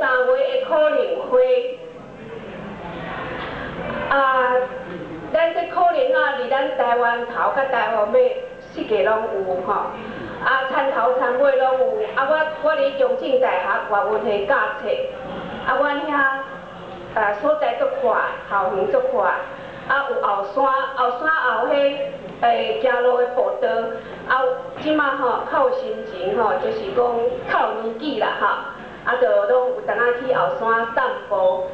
3月的苦楝花。咱这苦楝啊，伫咱台湾头甲台湾尾四界拢有吼。田头田尾拢有。我伫中正大学外文系教册。阮遐所在足宽，校园足宽。有后山后迄行路的步道。即马吼较有心情吼，就是讲较有年纪啦吼。就拢有当去后山散步。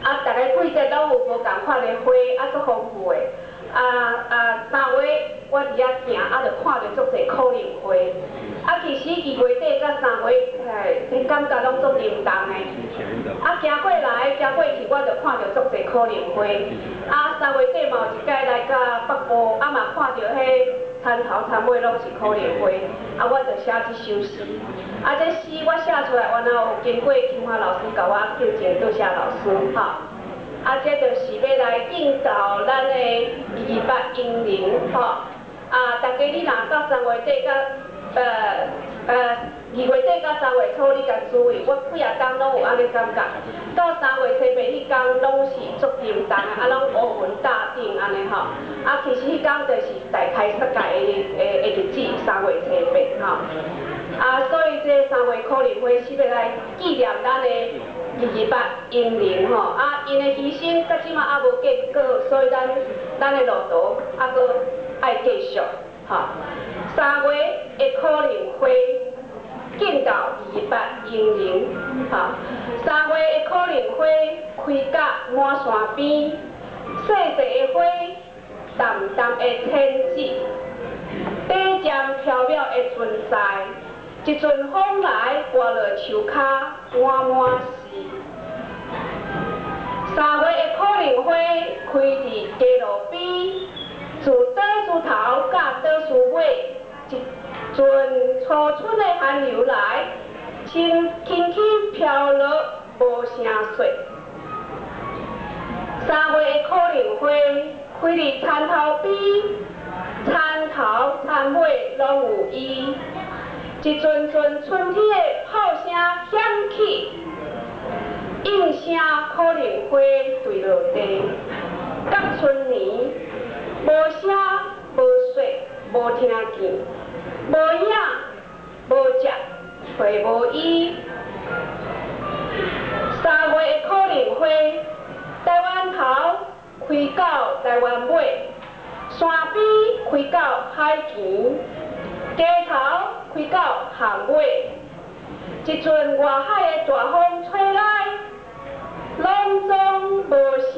大家季节拢有无共款的花，足丰富的。3月我伫遐行，就看到足侪苦楝花。其实2月底到3月，迄感觉拢足沉重的。行过来，行过去，我就看到足侪苦楝花。3月底嘛有一届来到北部，嘛看到迄田头田尾拢是苦楝花。我就写这首诗。这诗我写出来，原来有经过清华老师甲我纠正，多谢老师吼。这就是要来应到咱的228英灵吼。大家你若到3月底到2月底到3月初，你甲注意，我几啊天拢有安尼感觉。到3月初8迄天拢是足沉重的，拢乌云大顶安尼吼。其实迄天就是大开杀戒的日子，3月初8吼。所以这3月苦楝花是要来纪念咱的228英灵吼。因的牺牲到即马无结果，所以咱的路途阁爱继续吼。3月的苦楝花，敬到228英灵吼。3月的苦楝花开甲满山边，细细的花，淡淡的天紫，短暂飘渺的存在。一阵风来，刮落树骹，满满是。3月的苦楝花开伫街路边，自倒厝头甲倒厝尾，一阵初春的寒流来，轻轻飘落无声碎。3月的苦楝花开伫田头边，田头田尾拢有伊。一阵阵春天的炮声响起，应声苦楝花坠落地。到春年，无声无说无听见，无影无食找无依。3月的苦楝花，台湾头开到台湾尾，山边开到海墘，街头开到巷尾，一阵外海的大风吹来，拢总无声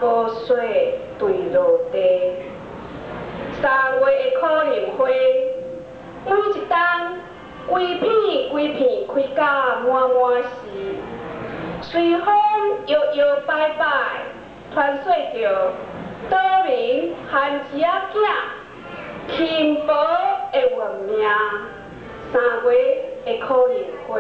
无说坠落地。3月的苦楝花，每一冬规片开甲满满是，随风摇摇摆摆，传说着岛民汉一仔囝轻薄的运命。3月的苦楝花。